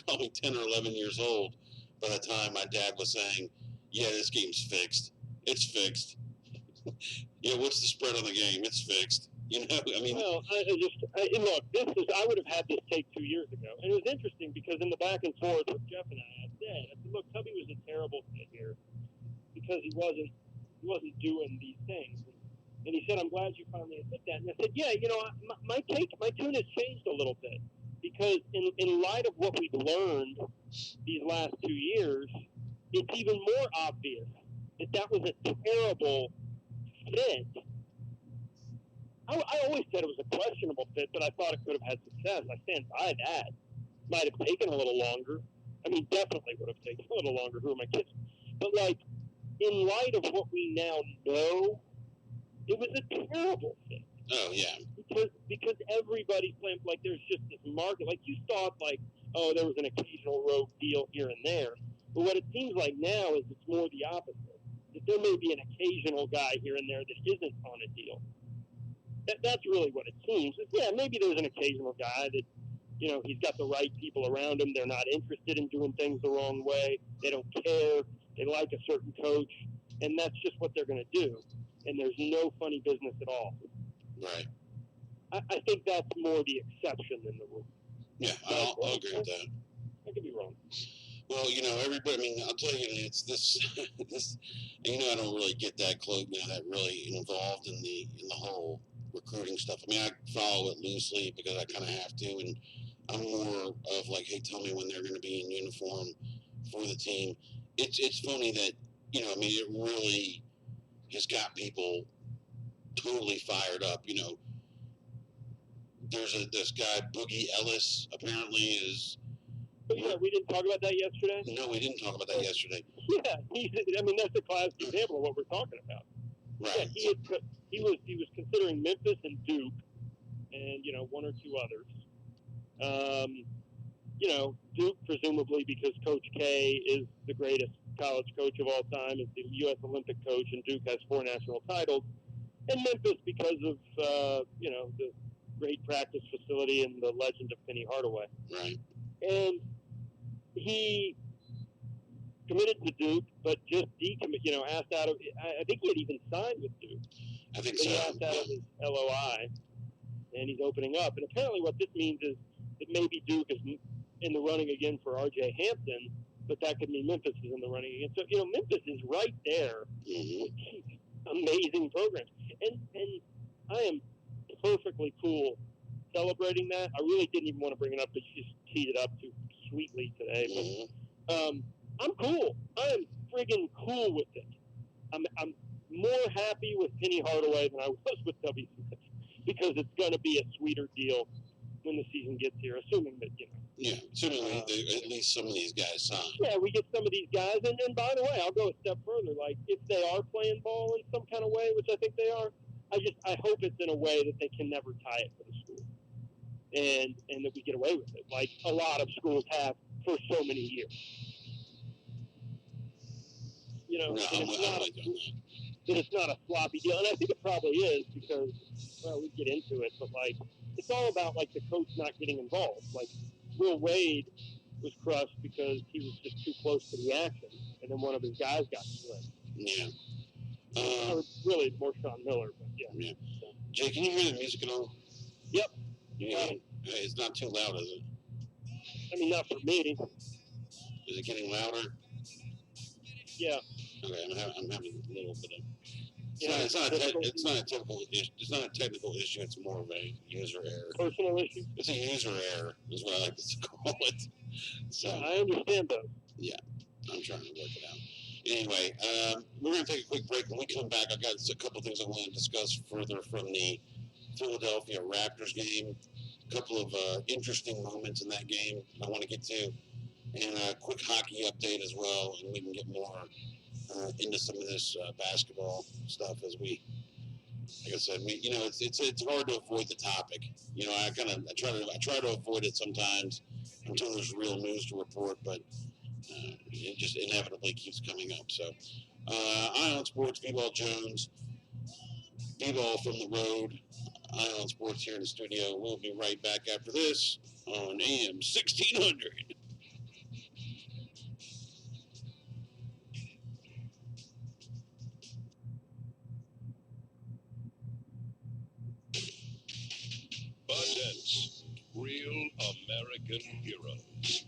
probably 10 or 11 years old by the time my dad was saying, "Yeah, this game's fixed. It's fixed. Yeah, what's the spread on the game? It's fixed." I mean, Well, look. I would have had this take 2 years ago, and it was interesting because in the back and forth with Jeff and I said, "Look, Tubby was a terrible fit here because he wasn't doing these things." And he said, "I'm glad you finally admit that." And I said, "Yeah, my tune has changed a little bit because in light of what we've learned these last 2 years, it's even more obvious that was a terrible fit. I always said it was a questionable fit, but I thought it could have had success. I stand by that. Might have taken a little longer. I mean, definitely would have taken a little longer. Who am I kidding? But in light of what we now know, it was a terrible fit. oh yeah, Because everybody's playing there's just this market. You thought oh, there was an occasional rogue deal here and there, but what it seems like now is it's more the opposite. That there may be an occasional guy here and there that isn't on a deal. That's really what it seems. Yeah, maybe there's an occasional guy that he's got the right people around him. They're not interested in doing things the wrong way. They don't care. They like a certain coach, and that's just what they're going to do. And there's no funny business at all. right. I think that's more the exception than the rule. Yeah, I'll agree with that. I could be wrong. Well, everybody. I mean, I'll tell you, it's this. this. I don't really get that close. That really involved in the whole recruiting stuff. I mean, I follow it loosely because I kind of have to, and I'm more of hey, tell me when they're going to be in uniform for the team. It's funny that I mean, it really has got people totally fired up. There's this guy Boogie Ellis apparently is. But yeah, we didn't talk about that yesterday. No, we didn't talk about that yesterday. Yeah, I mean that's a classic example of what we're talking about. Right. Yeah, he was considering Memphis and Duke, and one or two others. Duke presumably because Coach K is the greatest college coach of all time, is the U.S. Olympic coach, and Duke has 4 national titles, and Memphis because of the great practice facility and the legend of Penny Hardaway. Right. And he committed to Duke, but just decommitted. Asked out of. I think he had even signed with Duke. I think so. He asked out of his LOI, and he's opening up. And apparently, what this means is that maybe Duke is in the running again for R.J. Hampton, but that could mean Memphis is in the running again. So Memphis is right there. Mm-hmm. Amazing programs, and I am perfectly cool celebrating that. I really didn't even want to bring it up, but you just teed it up too sweetly today. Mm-hmm. I'm cool. I'm friggin' cool with it. I'm more happy with Penny Hardaway than I was with W. Smith because it's going to be a sweeter deal when the season gets here, assuming that Yeah, assuming at least some of these guys sign. Yeah, we get some of these guys, and by the way, I'll go a step further. If they are playing ball in some kind of way, which I think they are, I hope it's in a way that they can never tie it to the school, and that we get away with it, like a lot of schools have for so many years. No, it's not a sloppy deal, and I think it probably is because, well, we get into it, but it's all about the coach not getting involved. Will Wade was crushed because he was just too close to the action, and then one of his guys got split. Yeah. Or really more Sean Miller, but yeah. Yeah. So. Jay, can you hear the music at all? Yep. Yeah. It's not too loud, is it? I mean, not for me. Is it getting louder? Yeah. Okay, I'm having a little bit of. It's not a technical issue. It's more of a user error. Personal issue. It's a user error, is what I like to call it. So I understand those. Yeah, I'm trying to work it out. Anyway, we're going to take a quick break. When we come back, I've got a couple of things I want to discuss further from the Philadelphia Raptors game. A couple of interesting moments in that game I want to get to, and a quick hockey update as well, and we can get more into some of this basketball stuff as we, like I said, it's hard to avoid the topic. I try to avoid it sometimes until there's real news to report, but it just inevitably keeps coming up. So, Ion Sports, Bball Jones, Bball from the road, Ion Sports here in the studio. We'll be right back after this on AM 1600. American heroes.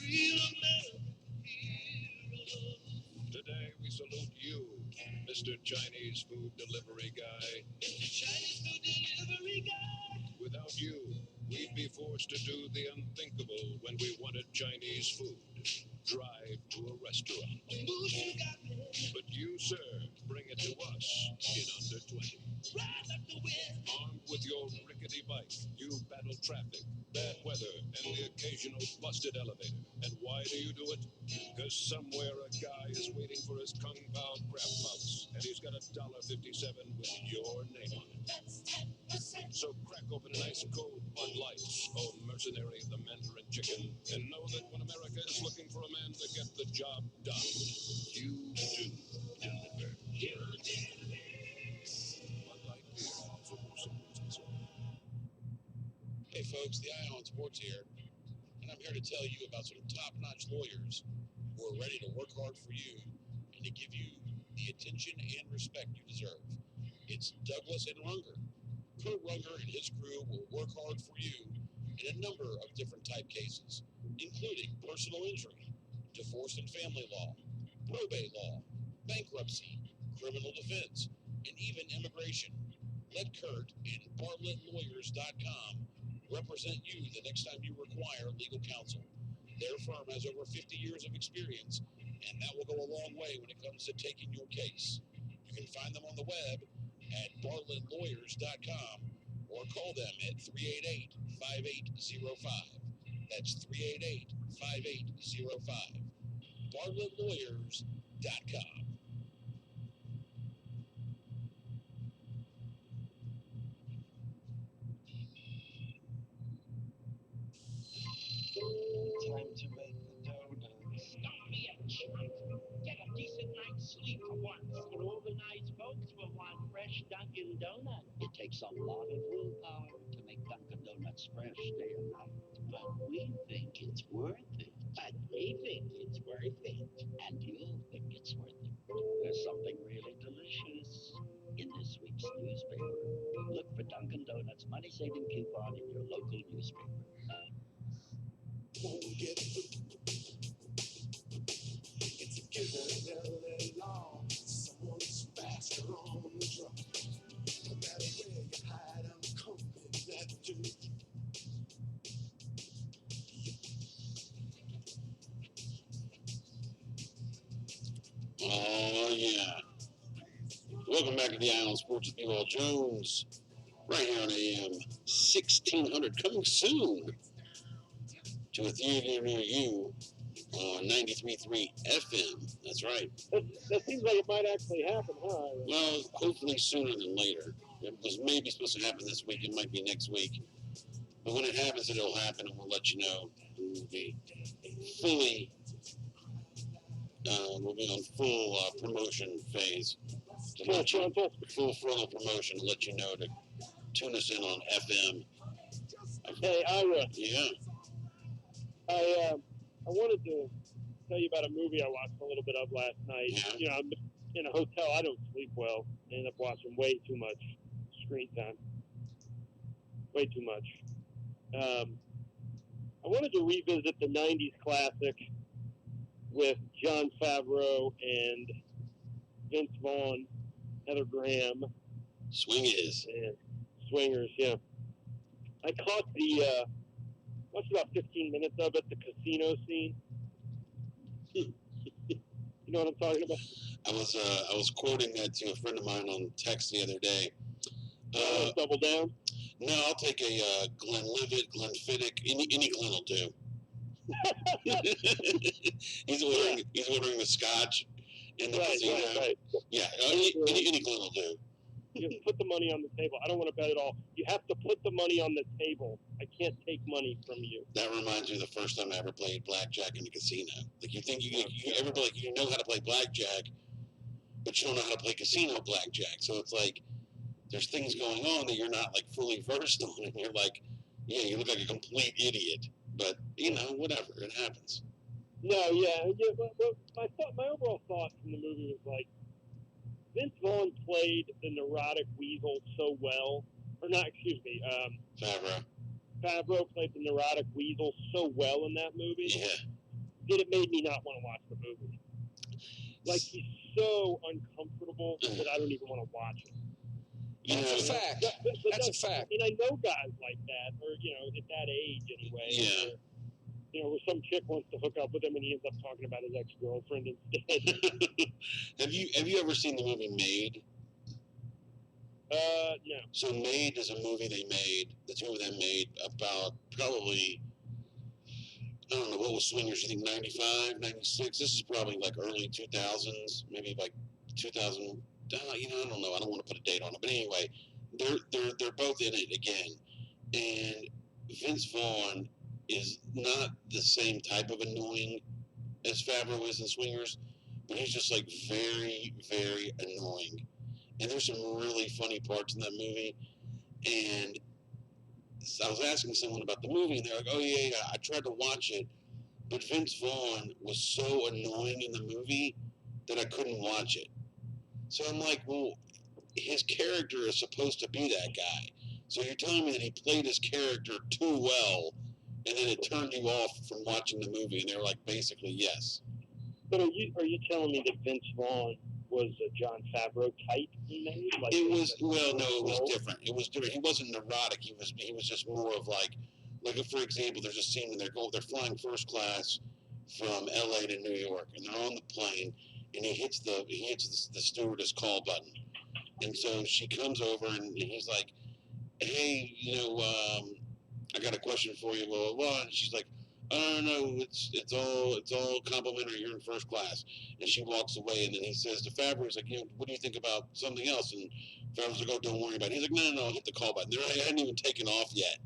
Real American heroes. Today we salute you, Mr. Chinese food delivery guy. Mr. Chinese food delivery guy. Without you, we'd be forced to do the unthinkable when we wanted Chinese food. Drive to a restaurant. But you, sir, bring it to us in under 20. Rise up the wind. Armed with your rickety bike, you battle traffic, bad weather, and the occasional busted elevator. And why do you do it? Because somewhere a guy is waiting for his Kung Pao crab puffs, and he's got $1.57 with your name on it. That's 10%. So crack open an ice cold Bud Lights, oh mercenary of the Mandarin chicken, and know that when America is looking for a man to get the job done, you do deliver. You deliver. Bud Light beer has over 70%. Hey folks, the Eye on Sports here, and I'm here to tell you about some top-notch lawyers who are ready to work hard for you and to give you the attention and respect you deserve. It's Douglas and Runger. Kurt Runger and his crew will work hard for you in a number of different type cases, including personal injury, divorce and family law, probate law, bankruptcy, criminal defense, and even immigration. Let Kurt and BartlettLawyers.com represent you the next time you require legal counsel. Their firm has over 50 years of experience, and that will go a long way when it comes to taking your case. You can find them on the web at BartlettLawyers.com or call them at 388-5805. That's 388-5805. BartlettLawyers.com. Time to make the donuts. Don't be a chump. Get a decent night's sleep for once. And organized folks will want fresh Dunkin' Donuts. It takes a lot of willpower to make Dunkin' Donuts fresh day and night. But we think it's worth it. But we think it's worth it. And you'll think it's worth it. There's something really delicious in this week's newspaper. Look for Dunkin' Donuts money-saving coupon in your local newspaper. Won't get through. It's a given LA law. Someone's faster on the draw. No matter where you hide, I'm coming at you. Oh, yeah. Welcome back to the Eye on Sports with Bball Jones, right here on AM 1600. Coming soon to a theater near you on 93.3 FM. That's right. That seems like it might actually happen, huh? Well, hopefully sooner than later. It was maybe supposed to happen this week. It might be next week. But when it happens, it'll happen, and we'll let you know. We'll be fully, we'll be on full promotion phase. To let you, full frontal promotion to let you know to tune us in on FM. Hey, Ira. Yeah. I wanted to tell you about a movie I watched a little bit of last night. Yeah. You know, I'm in a hotel. I don't sleep well. I end up watching way too much screen time. Way too much. I wanted to revisit the 90s classic with Jon Favreau and Vince Vaughn, Heather Graham. Swingers. And Swingers, yeah. I caught watched about 15 minutes of it, the casino scene. You know what I'm talking about? I was quoting that to a friend of mine on text the other day. Double down? No, I'll take a Glenlivet, Glenfiddich, any Glen will do. He's ordering the scotch in the casino. Right. Yeah, any Glen will do. You just put the money on the table. I don't want to bet at all. You have to put the money on the table. I can't take money from you. That reminds me of the first time I ever played blackjack in a casino. Like you think you everybody like you know how to play blackjack, but you don't know how to play casino blackjack. So it's like there's things going on that you're not like fully versed on, and you're like, yeah, you look like a complete idiot. But you know, whatever, it happens. No, but my overall thought from the movie was like, Vince Vaughn played the neurotic weasel so well, or not, excuse me, Favreau. Favreau played the neurotic weasel so well in that movie Yeah. that it made me not want to watch the movie. Like, he's so uncomfortable that I don't even want to watch it. That's a fact. That's a fact. I mean, I know guys like that, or, at that age anyway. Yeah. Where some chick wants to hook up with him and he ends up talking about his ex-girlfriend instead. Have you ever seen the movie Made? No. So Made is a movie the two of them made about probably, I don't know, what was Swingers, you think 95, 96? This is probably like early 2000s, maybe like 2000, I don't know, I don't want to put a date on it, but anyway, they're both in it again, and Vince Vaughn is not the same type of annoying as Favreau is in Swingers, but he's just like very, very annoying. And there's some really funny parts in that movie. And I was asking someone about the movie, and they're like, "Oh yeah, I tried to watch it, but Vince Vaughn was so annoying in the movie that I couldn't watch it." So I'm like, "Well, his character is supposed to be that guy. So you're telling me that he played his character too well, and then it turned you off from watching the movie?" And they were like, "Basically, yes." But are you telling me that Vince Vaughn was a Jon Favreau type in Made? Like, It was it was different. It was different. He wasn't neurotic. He was just more of like for example, there's a scene when they're flying first class from L.A. to New York, and they're on the plane, and he hits the stewardess call button, and so she comes over, and he's like, "Hey, I got a question for you, blah blah blah," and she's like, "Oh no, it's all complimentary. You're in first class." And she walks away, and then he says to Favreau, he's like, "What do you think about something else?" And Favreau's like, "Oh, don't worry about it." He's like, "No, hit the call button." I hadn't even taken off yet,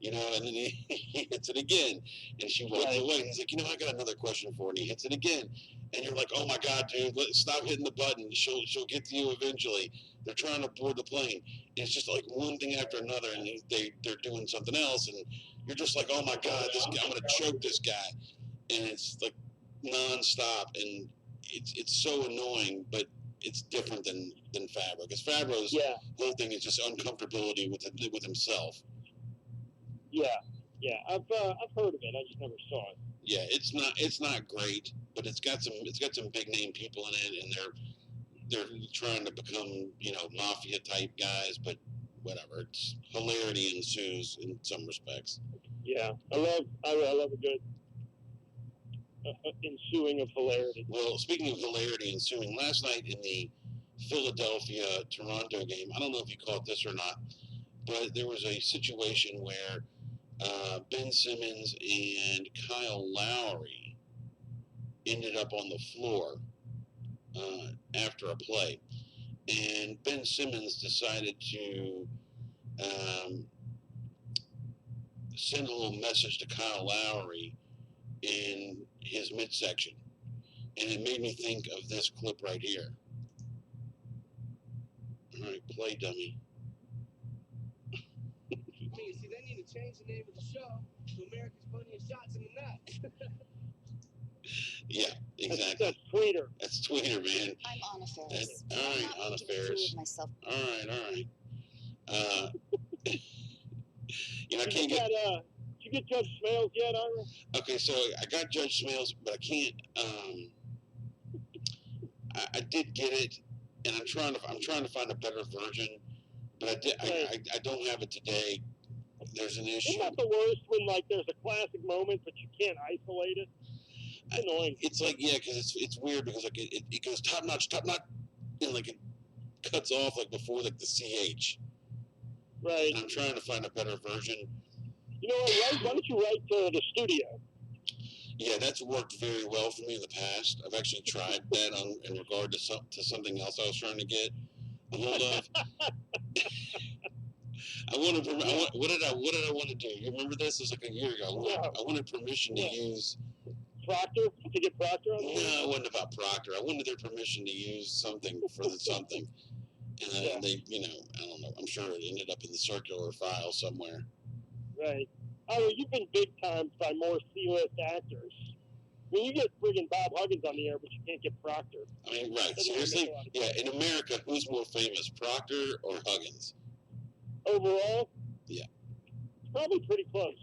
and then he hits it again, and she walks away. And he's like, "I got another question for her." And he hits it again, and you're like, "Oh my God, dude, stop hitting the button. She'll get to you eventually." They're trying to board the plane. And it's just like one thing after another, and they're doing something else, and you're just like, "Oh my God, I'm gonna choke this guy," and it's like nonstop, and it's so annoying, but it's different than Favreau, because Favreau's whole thing is just uncomfortability with himself. Yeah, I've heard of it. I just never saw it. Yeah, it's not great, but it's got some big name people in it, and they're trying to become mafia type guys, but whatever. It's hilarity ensues in some respects. Yeah, I love a good ensuing of hilarity. Well, speaking of hilarity ensuing, last night in the Philadelphia-Toronto game, I don't know if you caught this or not, but there was a situation where Ben Simmons and Kyle Lowry ended up on the floor after a play, and Ben Simmons decided to send a little message to Kyle Lowry in his midsection, and it made me think of this clip right here. All right, play, dummy. See, they need to change the name of the show to America's Funniest Shots in the Nuts. Yeah, exactly. That's Tweeter. That's Tweeter, man. I'm Anna Ferris. All right, Anna Ferris. Myself. All right. I Did can't you get. Did you get Judge Smales yet, Ira? Okay, so I got Judge Smales, but I can't. I did get it, and I'm trying to find a better version, but I don't have it today. There's an issue. Isn't that the worst when there's a classic moment but you can't isolate it? It's annoying. It's like because it's weird because it goes top notch, and it cuts off before the CH. Right. And I'm trying to find a better version. You know what? Why don't you write to the studio? Yeah, that's worked very well for me in the past. I've actually tried that in regard to something else I was trying to get a hold of. What did I want to do? You remember this? It was a year ago. I wanted permission to use Proctor, to get Proctor on. No, it wasn't about Proctor. I wanted their permission to use something for something, and they, I don't know. I'm sure it ended up in the circular file somewhere. Right. Oh, you've been big timed by more C-list actors. I mean, you get friggin' Bob Huggins on the air, but you can't get Proctor. I mean, right. Seriously? Yeah, in America, who's more famous, Proctor or Huggins? Overall? Yeah. Probably pretty close.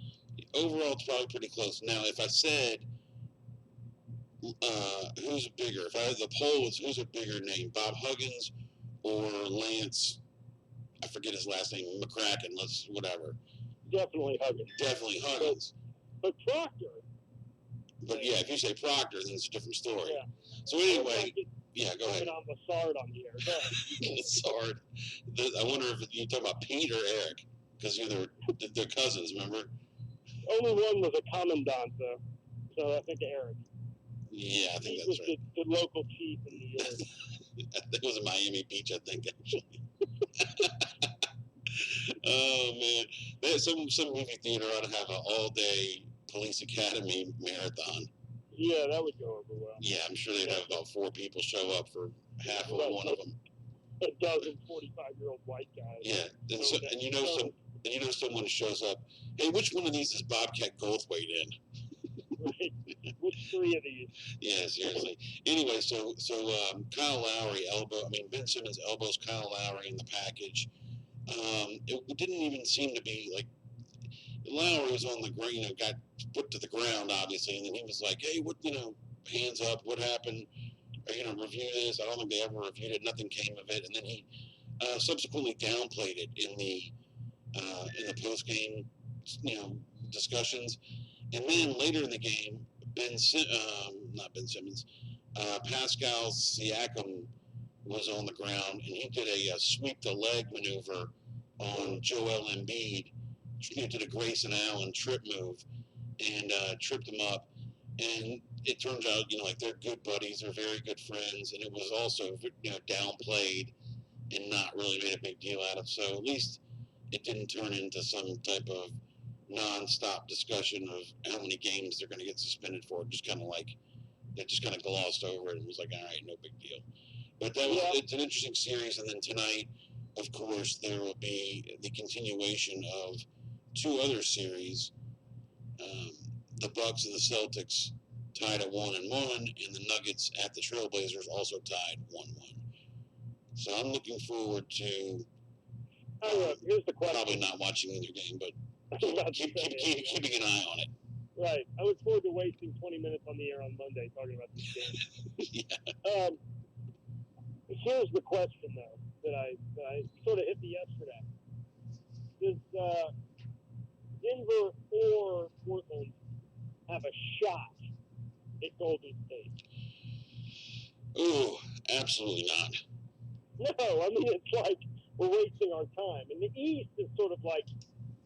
Overall, it's probably pretty close. Now, if I said who's bigger, if I had the poll was who's a bigger name, Bob Huggins or Lance, I forget his last name, McCracken, whatever. Definitely Huggins. Definitely Huggins. But Proctor. But yeah, if you say Proctor, then it's a different story. Yeah. So anyway, yeah, go ahead. On Lassard on the air. Go ahead. Lassard. I wonder if you talk about Pete or Eric, because they're cousins. Remember? Only one was a commandant, though. So I think Eric. Yeah, I think Pete that's was right. The local chief in New York. It was in Miami Beach, I think, actually. Oh man, there's some movie theater ought to have an all-day police academy marathon. Yeah, that would go over well. Yeah, I'm sure they'd have about 4 people show up for half of one of them. A dozen 45-year-old white guys. Yeah, and you know someone shows up. Hey, which one of these is Bobcat Goldthwait in? Right. Which 3 of these? Yeah, seriously. Anyway, so Kyle Lowry Ben Simmons elbows Kyle Lowry in the package. It didn't even seem to be like Lowry was on the ground, got put to the ground, obviously, and then he was like, "Hey, hands up, what happened? Are you gonna review this?" I don't think they ever reviewed it. Nothing came of it, and then he subsequently downplayed it in the post game, discussions, and then later in the game, not Ben Simmons, Pascal Siakam was on the ground, and he did a sweep the leg maneuver on Joel Embiid. He did a Grayson Allen trip move and tripped him up. And it turns out, they're good buddies, they're very good friends, and it was also, downplayed and not really made a big deal out of. So at least it didn't turn into some type of non-stop discussion of how many games they're going to get suspended for. Just kind of like they just kind of glossed over it and was like, all right, no big deal. But it's an interesting series. And then tonight, of course, there will be the continuation of 2 other series. The Bucks and the Celtics tied at 1-1, and the Nuggets at the Trailblazers also tied 1-1. So I'm looking forward to here's the question. Probably not watching either game, but keeping an eye on it. Right. I look forward to wasting 20 minutes on the air on Monday talking about this game. Yeah. Here's the question, though, that I sort of hit me yesterday. Does Denver or Portland have a shot at Golden State? Ooh, absolutely not. No, I mean, it's like we're wasting our time. And the East is sort of like,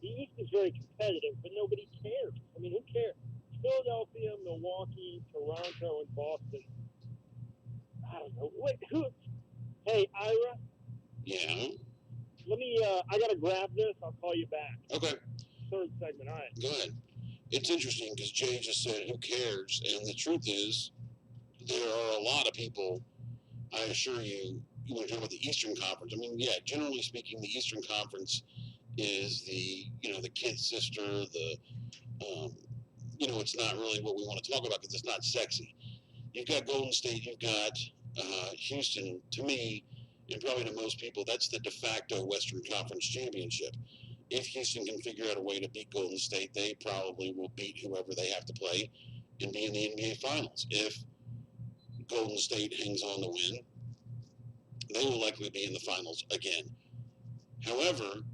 the East is very competitive, but nobody cares. I mean, who cares? Philadelphia, Milwaukee, Toronto, and Boston. I don't know. Hey, Ira? Yeah? Let me, I got to grab this. I'll call you back. Okay. 3rd segment. All right. Go ahead. It's interesting because Jay just said, who cares? And the truth is, there are a lot of people, I assure you, when you're talking about the Eastern Conference. I mean, yeah, generally speaking, the Eastern Conference is the kid sister, it's not really what we want to talk about because it's not sexy. You've got Golden State, you've got Houston. To me, and probably to most people, that's the de facto Western Conference championship. If Houston can figure out a way to beat Golden State, they probably will beat whoever they have to play and be in the NBA Finals. If Golden State hangs on to win, they will likely be in the finals again. However,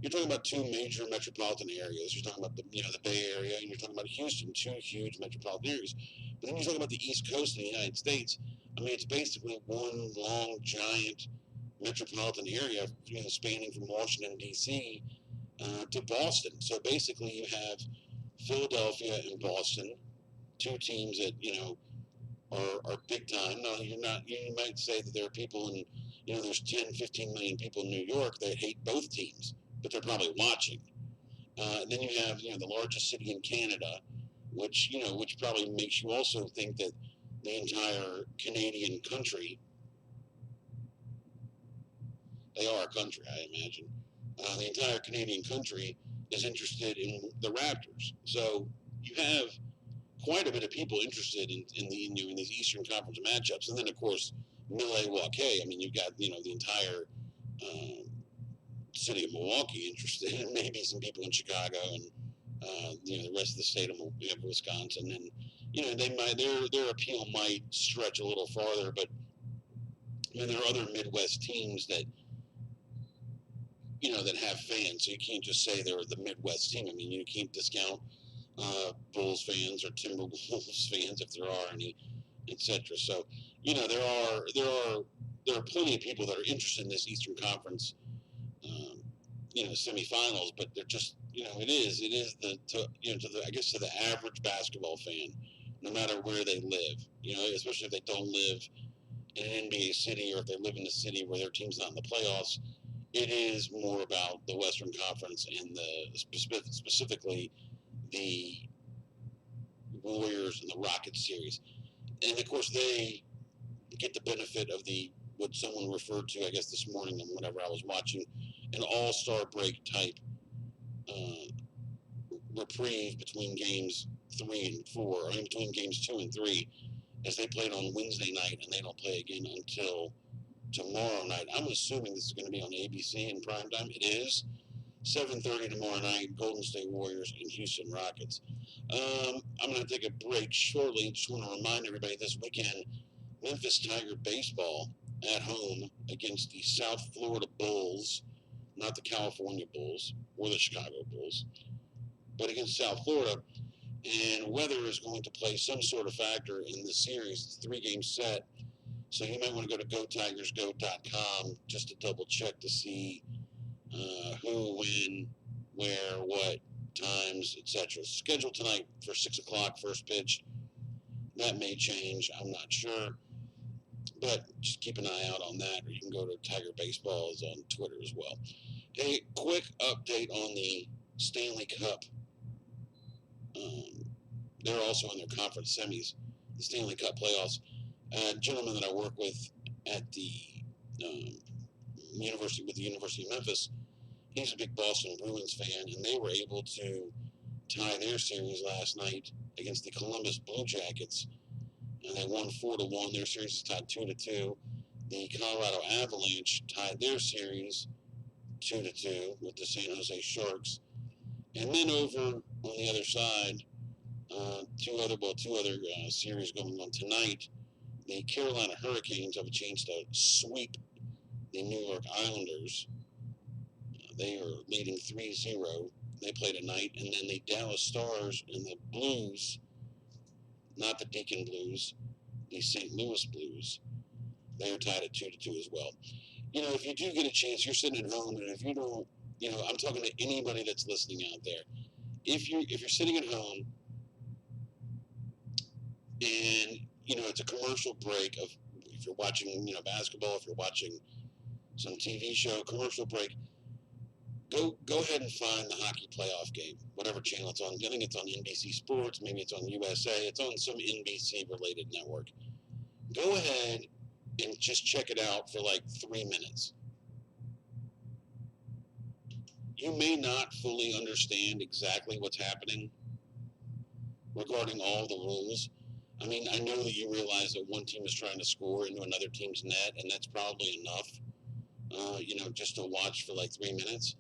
you're talking about 2 major metropolitan areas. You're talking about the Bay Area, and you're talking about Houston, 2 huge metropolitan areas. But then you're talking about the East Coast of the United States. I mean, it's basically one long, giant metropolitan area, spanning from Washington, D.C. To Boston. So basically, you have Philadelphia and Boston, 2 teams that are big time. Now, you might say that there are people in, there's 10, 15 million people in New York that hate both teams, but they're probably watching. Then you have, the largest city in Canada, which probably makes you also think that the entire Canadian country, they are a country, I imagine. The entire Canadian country is interested in the Raptors. So you have quite a bit of people interested in these Eastern Conference matchups. And then, of course, Milwaukee. I mean, you've got, the entire city of Milwaukee interested, and maybe some people in Chicago and the rest of the state of Wisconsin, and they might their appeal might stretch a little farther, but there are other Midwest teams that that have fans, so you can't just say they're the Midwest team. I mean, you can't discount Bulls fans or Timberwolves fans if there are any, etc. So there are plenty of people that are interested in this Eastern Conference semifinals, but they're just it is to the average basketball fan, no matter where they live, especially if they don't live in an NBA city or if they live in a city where their team's not in the playoffs. It is more about the Western Conference and specifically the Warriors and the Rockets series, and of course they get the benefit of the what someone referred to, I guess, this morning and whenever I was watching, an all-star break type reprieve between games 3 and 4, or in between games 2 and 3, as they played on Wednesday night and they don't play again until tomorrow night. I'm assuming this is going to be on ABC in prime time. It is 7:30 tomorrow night. Golden State Warriors and Houston Rockets. I'm going to take a break shortly. Just want to remind everybody this weekend, Memphis Tiger baseball at home against the South Florida Bulls, not the California Bulls or the Chicago Bulls, but against South Florida. And weather is going to play some sort of factor in this series. It's a 3-game set. So you might want to go to GoTigersGo.com just to double check to see who, when, where, what, times, etc. Scheduled tonight for 6 o'clock, first pitch. That may change. I'm not sure. But just keep an eye out on that, or you can go to Tiger Baseball is on Twitter as well. A quick update on the Stanley Cup. They're also in their conference semis, the Stanley Cup playoffs. A gentleman that I work with at the University of Memphis, he's a big Boston Bruins fan, and they were able to tie their series last night against the Columbus Blue Jackets, and they won 4-1. Their series is tied 2-2. The Colorado Avalanche tied their series 2-2 with the San Jose Sharks. And then over on the other side, two other series going on tonight. The Carolina Hurricanes have a chance to sweep the New York Islanders. They are leading 3-0. They play tonight. And then the Dallas Stars and the Blues, not the Deacon Blues, the St. Louis Blues, they are tied at 2-2 as well. If you do get a chance, you're sitting at home, and if you don't, I'm talking to anybody that's listening out there. If you're sitting at home and it's a commercial break of, if you're watching basketball, if you're watching some TV show, commercial break, go ahead and find the hockey playoff game, whatever channel it's on. I think it's on NBC Sports, maybe it's on USA, it's on some NBC related network. Go ahead and just check it out for like 3 minutes. You may not fully understand exactly what's happening regarding all the rules. I mean, I know that you realize that one team is trying to score into another team's net, and that's probably enough, just to watch for like 3 minutes.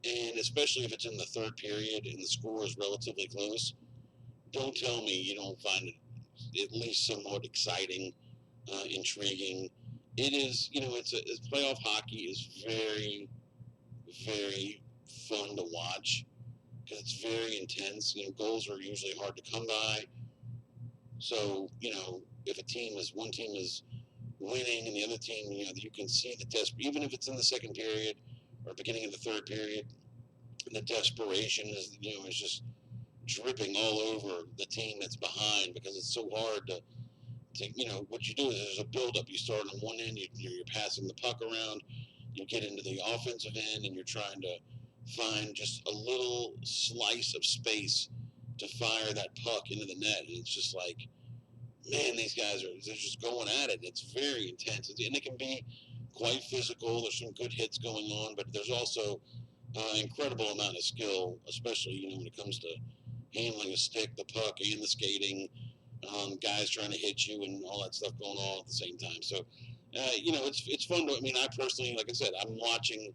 And especially if it's in the third period and the score is relatively close, don't tell me you don't find it at least somewhat exciting, intriguing. It is, it's playoff hockey is very, very fun to watch because it's very intense. Goals are usually hard to come by. So, if one team is winning and the other team, you can see the even if it's in the second period or beginning of the third period, the desperation is, is just dripping all over the team that's behind because it's so hard to what you do is there's a buildup. You start on one end, you're passing the puck around, you get into the offensive end, and you're trying to find just a little slice of space to fire that puck into the net. And it's just like, man, they're just going at it. It's very intense. And it can be quite physical. There's some good hits going on, but there's also an incredible amount of skill, especially, when it comes to handling a stick, the puck, and the skating, guys trying to hit you and all that stuff going on at the same time. So, it's fun to, I personally, like I said, I'm watching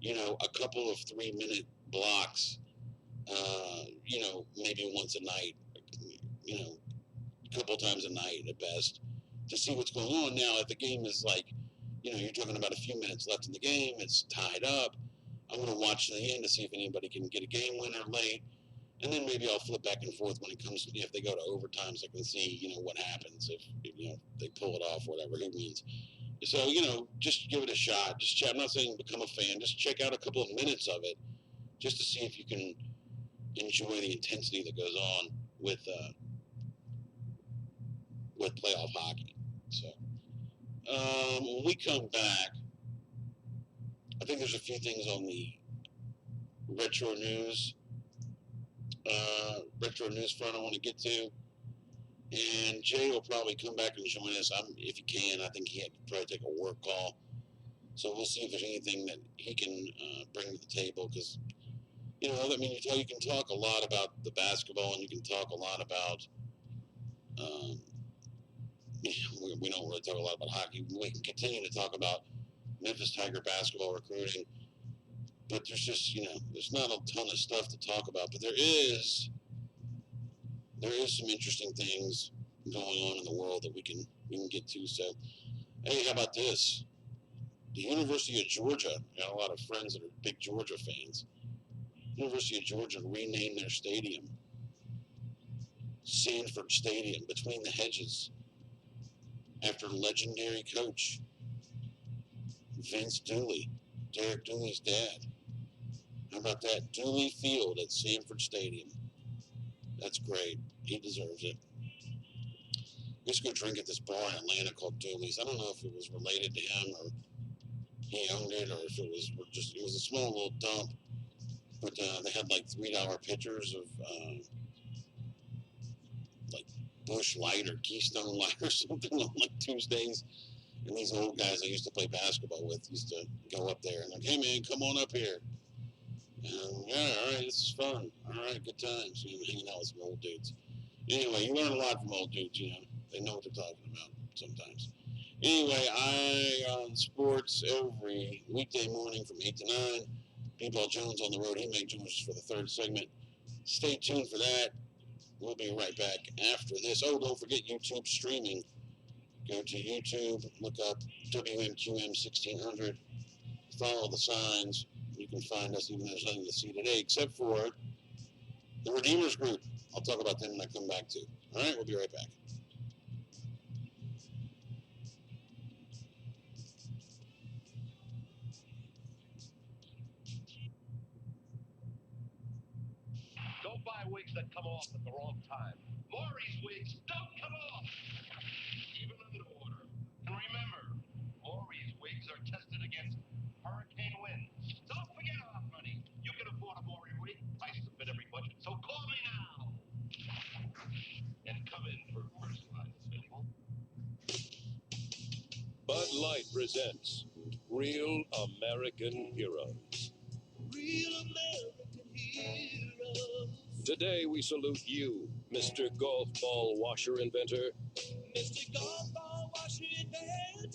a couple of 3-minute blocks, maybe once a night, a couple times a night at best, to see what's going on. Now, if the game is like, you're talking about a few minutes left in the game, it's tied up, I'm going to watch to the end to see if anybody can get a game winner late. And then maybe I'll flip back and forth when it comes to if they go to overtime, so I can see, what happens if they pull it off, whatever, who wins. So, just give it a shot. Just check. I'm not saying become a fan. Just check out a couple of minutes of it, just to see if you can enjoy the intensity that goes on with playoff hockey. So, when we come back, I think there's a few things on the retro news front I want to get to. And Jay will probably come back and join us if he can. I think he had to probably take a work call. So we'll see if there's anything that he can bring to the table. Because, you can talk a lot about the basketball, and you can talk a lot about, we don't really talk a lot about hockey. We can continue to talk about Memphis Tiger basketball recruiting. But there's just, there's not a ton of stuff to talk about. But there is some interesting things going on in the world that we can get to. So, hey, how about this? The University of Georgia, I got a lot of friends that are big Georgia fans. University of Georgia renamed their stadium Sanford Stadium, Between the Hedges, after legendary coach Vince Dooley, Derek Dooley's dad. How about that? Dooley Field at Sanford Stadium. That's great. He deserves it. We used to go drink at this bar in Atlanta called Dooley's. I don't know if it was related to him or he owned it, or if it was a small little dump. But they had like $3 pitchers of like Busch Light or Keystone Light or something on like Tuesdays. And these old guys I used to play basketball with used to go up there and like, hey man, come on up here. And, yeah, all right, this is fun. All right, good times. Hanging out with some old dudes. Anyway, you learn a lot from old dudes. They know what they're talking about sometimes. Anyway, on sports every weekday morning from 8 to 9. Bball Jones on the road. He may join us for the third segment. Stay tuned for that. We'll be right back after this. Oh, don't forget YouTube streaming. Go to YouTube, look up WMQM 1600. Follow the signs. You can find us even though there's nothing to see today except for the Redeemers Group. I'll talk about them when I come back to. All right, we'll be right back. Don't buy wigs that come off at the wrong time. Maury's wigs don't come off, even underwater. And remember, Maury's wigs are tested against hurricane winds. Don't forget our money. You can afford a Maury wig. I submit every budget, so call me now. And come in for personalized sample. Bud Light presents Real American Heroes. Real American heroes. Today we salute you, Mr. Golf Ball Washer Inventor. Mr. Golf Ball Washer Inventor.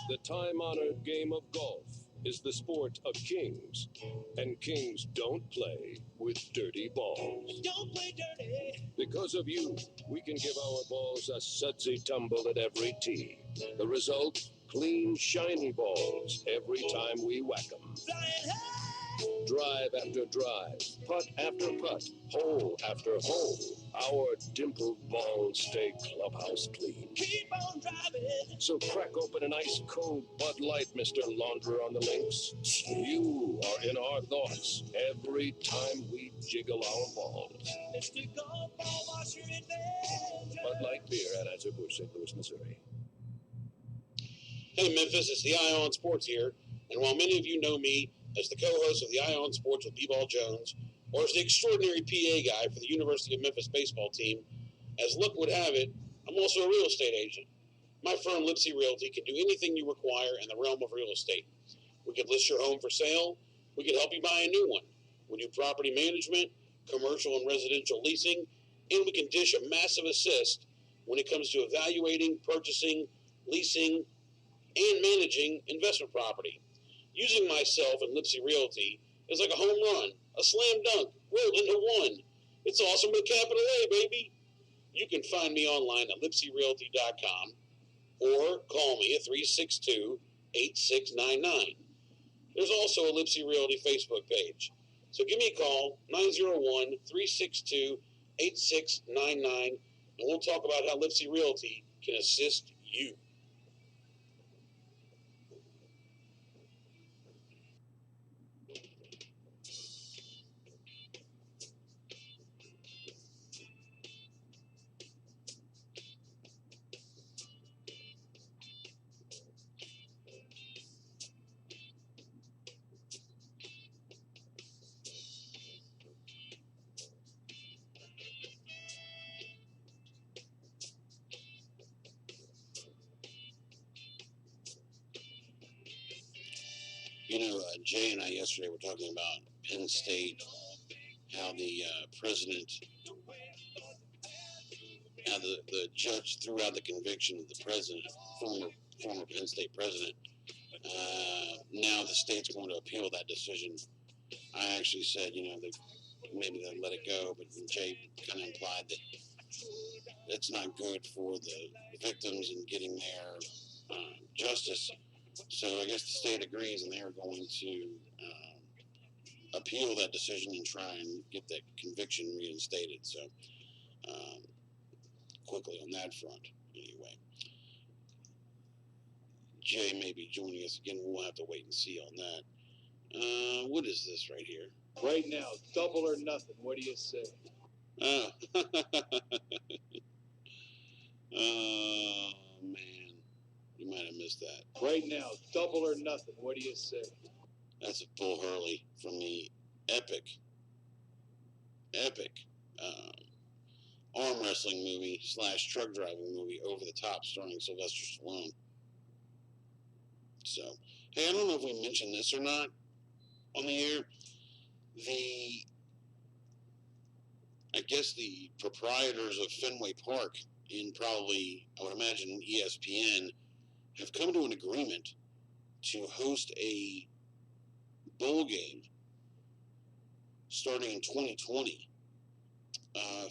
The time-honored game of golf is the sport of kings, and kings don't play with dirty balls. Don't play dirty. Because of you, we can give our balls a sudsy tumble at every tee. The result? Clean, shiny balls every time we whack them. Flying high. Drive after drive, putt after putt, hole after hole. Our dimpled balls stay clubhouse clean. Keep on driving. So crack open an ice cold Bud Light, Mr. Launderer on the links. You are in our thoughts every time we jiggle our balls. Mr. Golf Ball Washer Inventor. Bud Light Beer, Anheuser-Busch, St. Louis, Missouri. Hey Memphis, it's the Eye on Sports here. And while many of you know me as the co-host of the Eye on Sports with Bball Jones, or as the extraordinary PA guy for the University of Memphis baseball team, as luck would have it, I'm also a real estate agent. My firm, Lipsy Realty, can do anything you require in the realm of real estate. We could list your home for sale. We could help you buy a new one. We do property management, commercial and residential leasing, and we can dish a massive assist when it comes to evaluating, purchasing, leasing, and managing investment property. Using myself and Lipsy Realty is like a home run, a slam dunk, rolled into one. It's awesome with capital A, baby. You can find me online at lipsyrealty.com or call me at 362-8699. There's also a Lipsy Realty Facebook page. So give me a call, 901-362-8699, and we'll talk about how Lipsy Realty can assist you. You know, Jay and I yesterday were talking about Penn State, how the president, how the judge threw out the conviction of the president, former Penn State president. Now the state's going to appeal that decision. I actually said, you know, maybe they'll let it go, but Jay kind of implied that it's not good for the victims in getting their justice. So I guess the state agrees, and they are going to appeal that decision and try and get that conviction reinstated. So quickly on that front, anyway. Jay may be joining us again. We'll have to wait and see on that. What is this right here? Right now, double or nothing. What do you say? Oh, oh man, you might have missed that. Right now, double or nothing. What do you say? That's a Bull Hurley from the epic arm wrestling movie / truck driving movie Over the Top, starring Sylvester Stallone. So, hey, I don't know if we mentioned this or not on the air. I guess the proprietors of Fenway Park and probably, I would imagine, ESPN have come to an agreement to host a bowl game starting in 2020.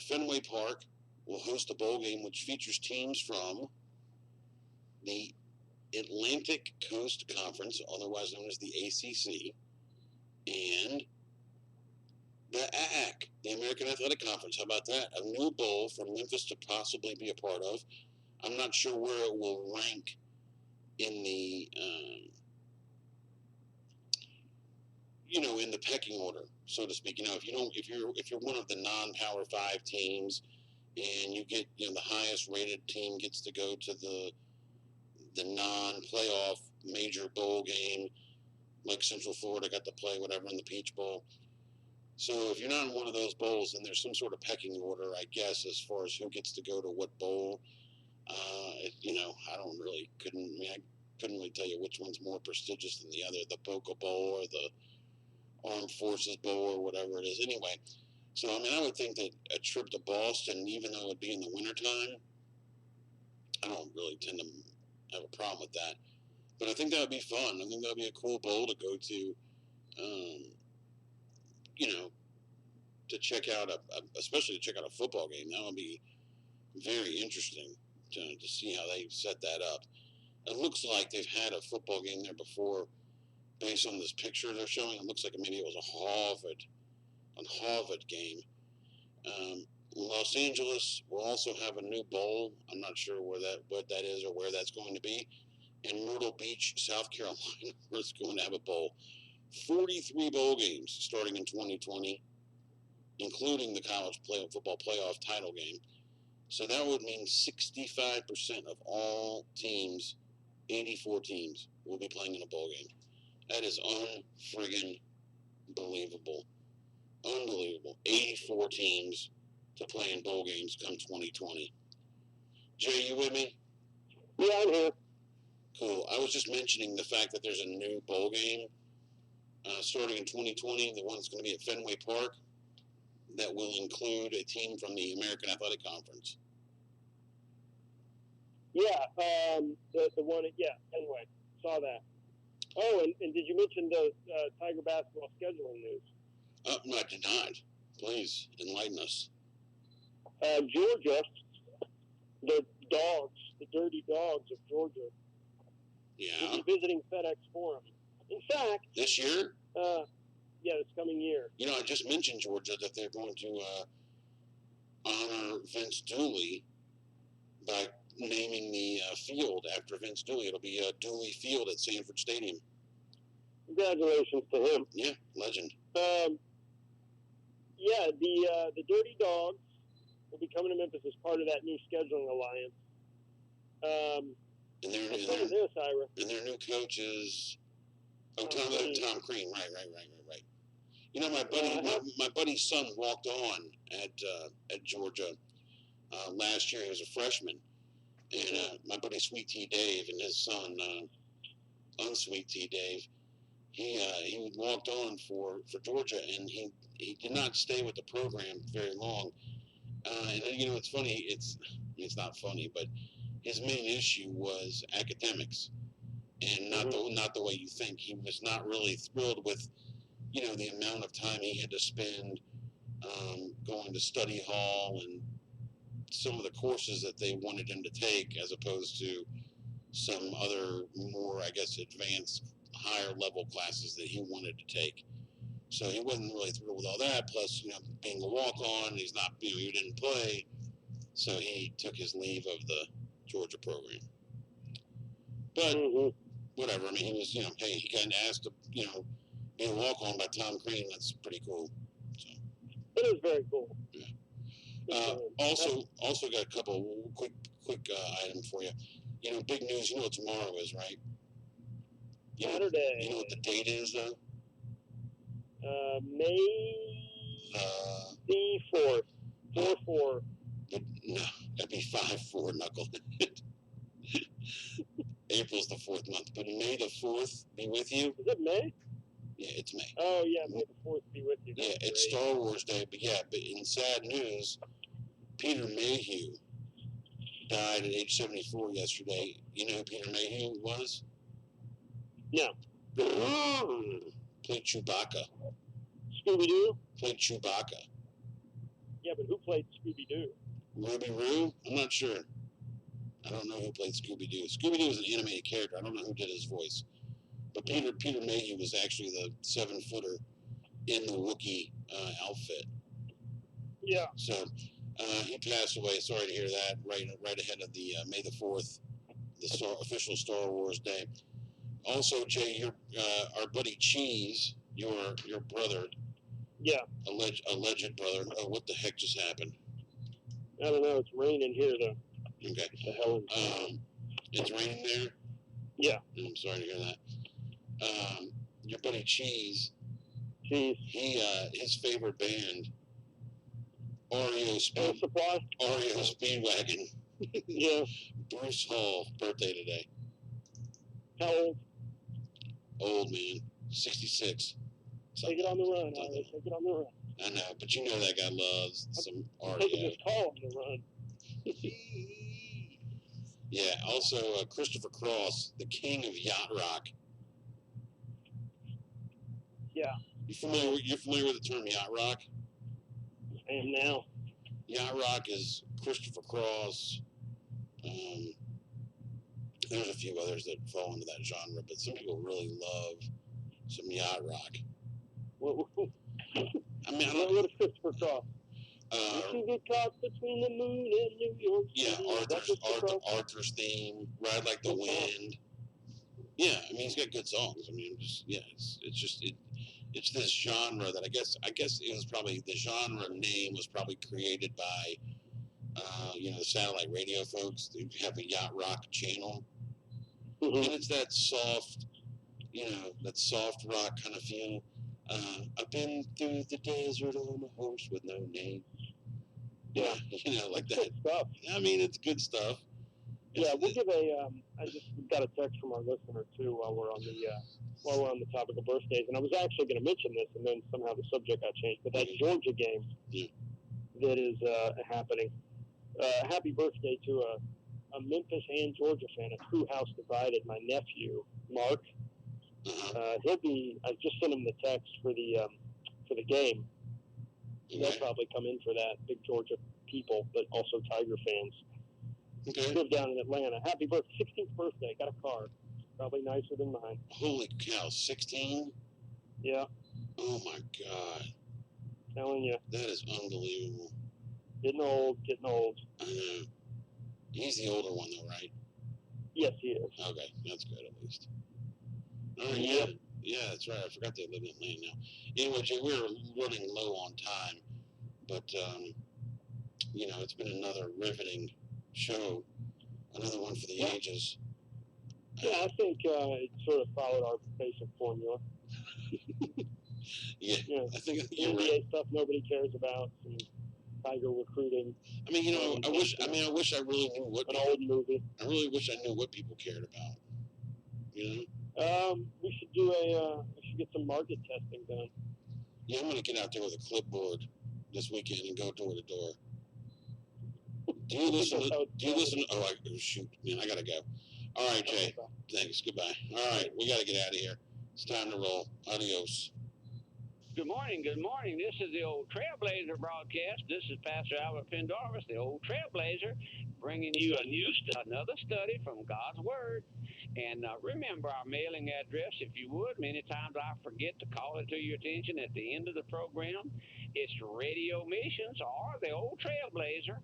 Fenway Park will host a bowl game which features teams from the Atlantic Coast Conference, otherwise known as the ACC, and the AAC, the American Athletic Conference. How about that? A new bowl for Memphis to possibly be a part of. I'm not sure where it will rank in the, in the pecking order, so to speak. You know, if you're one of the non-Power 5 teams, and you get, the highest rated team gets to go to the non-playoff major bowl game, like Central Florida got to play whatever in the Peach Bowl. So if you're not in one of those bowls, then there's some sort of pecking order, I guess, as far as who gets to go to what bowl. I couldn't really tell you which one's more prestigious than the other, the Boca Bowl or the Armed Forces Bowl or whatever it is. Anyway, so, I would think that a trip to Boston, even though it would be in the wintertime, I don't really tend to have a problem with that. But I think that would be fun. I think that would be a cool bowl to go to, to check out, especially to check out a football game. That would be very interesting to see how they set that up. It looks like they've had a football game there before, based on this picture they're showing. It looks like maybe it was a Harvard game. Los Angeles will also have a new bowl. I'm not sure what that is or where that's going to be. And Myrtle Beach, South Carolina, is going to have a bowl. 43 bowl games starting in 2020, including the college football playoff title game. So that would mean 65% of all teams, 84 teams, will be playing in a bowl game. That is unfriggin' believable. Unbelievable. 84 teams to play in bowl games come 2020. Jay, you with me? Yeah, I'm here. Cool. I was just mentioning the fact that there's a new bowl game starting in 2020, the one that's going to be at Fenway Park, that will include a team from the American Athletic Conference. Yeah, the one, yeah, anyway, saw that. Oh, and did you mention the Tiger basketball scheduling news? No, I did not. Please enlighten us. Georgia, the dogs, the dirty dogs of Georgia, will Yeah. be visiting FedEx Forum. In fact, This year? Yeah, this coming year. You know, I just mentioned Georgia that they're going to honor Vince Dooley by naming the field after Vince Dooley. It'll be Dooley Field at Sanford Stadium. Congratulations to him. Yeah, legend. Yeah, the Dirty Dogs will be coming to Memphis as part of that new scheduling alliance. And their this, Ira. And their new coach is Tom Crean. Right. You know, my buddy's son walked on at Georgia last year. He was a freshman, and my buddy Sweet Tea Dave and his son Unsweet Tea Dave, he walked on for Georgia, and he did not stay with the program very long. And you know, it's funny. It's not funny, but his main issue was academics, and not the way you think. He was not really thrilled with, you know, the amount of time he had to spend going to study hall and some of the courses that they wanted him to take, as opposed to some other more, I guess, advanced, higher level classes that he wanted to take. So he wasn't really thrilled with all that. Plus, you know, being a walk-on, he didn't play, so he took his leave of the Georgia program. But whatever. I mean, he was, you know, hey, he got asked to, you know, be a walk-on by Tom Crean. That's pretty cool. So it is very cool. Yeah. Also got a couple quick items for you. You know, big news. You know what tomorrow is, right? Saturday. You know what the date is, though? May the 4th. 4-4. No, that'd be 5-4, knucklehead. April's the 4th month, but May the 4th be with you. Is it May? Yeah, it's May. Oh, yeah, May the 4th be with you. That's it's great. Star Wars Day, but in sad news, Peter Mayhew died at age 74 yesterday. You know who Peter Mayhew was? No. Played Chewbacca. Scooby-Doo? Played Chewbacca. Yeah, but who played Scooby-Doo? Ruby Roo? I'm not sure. I don't know who played Scooby-Doo. Scooby-Doo was an animated character. I don't know who did his voice. But Peter Mayhew was actually the 7-footer in the Wookiee outfit. Yeah. So he passed away. Sorry to hear that. Right ahead of the May the 4th, the official Star Wars Day. Also, Jay, our buddy Cheese, your brother. Yeah. Alleged brother. Oh, what the heck just happened? I don't know. It's raining here, though. Okay. The hell it's raining there? Yeah. I'm sorry to hear that. Your buddy Cheese. Cheese. His favorite band, REO Speedwagon. Yeah. Bruce Hall, birthday today. How old? Old, man. 66. Take it on the run, Alex. Take it on the run. I know, but you know that guy loves some REO. Taking this call on the run. Yeah, also Christopher Cross, the king of yacht rock. Yeah. You're familiar with the term yacht rock? I am now. Yacht rock is Christopher Cross. There's a few others that fall into that genre, but some people really love some yacht rock. I mean, what is Christopher Cross? You can get caught between the moon and New York City. Yeah, Arthur's theme, Ride Like the Wind. Yeah, I mean, he's got good songs. I mean, it's this genre that I guess it was probably, the genre name was probably created by, the satellite radio folks. They have a yacht rock channel. Mm-hmm. And it's that soft, rock kind of feel. I've been through the desert on a horse with no name. Yeah, like that. Good stuff. I mean, it's good stuff. We'll give I just got a text from our listener too while we're on the topic of birthdays, and I was actually going to mention this, and then somehow the subject got changed. But that Georgia game that is happening. Happy birthday to a Memphis and Georgia fan, a true house divided. My nephew Mark, Uh-huh. I just sent him the text for the game. They'll Okay. probably come in for that. Big Georgia people, but also Tiger fans. Okay. Live down in Atlanta. Happy birthday, 16th birthday. Got a car. Probably nicer than mine. Holy cow, 16? Yeah, Oh my God. telling you. That is unbelievable. Getting old, getting old. I know. He's the older one though, right? Yes, he is. Okay, that's good at least. All right, Yep. yeah, that's right. I forgot they live in Atlanta now. Anyway, Jay, we're running low on time, but it's been another riveting show, another one for the ages. Yeah, I think it sort of followed our basic formula. Yeah, I think you're NBA right. stuff nobody cares about. Some Tiger recruiting. I mean, I wish I really knew what an old movie. I really wish I knew what people cared about. We should get some market testing done. Yeah, I'm gonna get out there with a clipboard this weekend and go door to door. Do you listen? Oh, shoot, man, I gotta go. All right, Jay. Thanks. Goodbye. All right, we gotta get out of here. It's time to roll. Adios. Good morning. This is the old Trailblazer broadcast. This is Pastor Albert Pendarvis, the old Trailblazer, bringing you another study from God's Word. And remember our mailing address, if you would. Many times I forget to call it to your attention at the end of the program. It's Radio Missions or the old Trailblazer.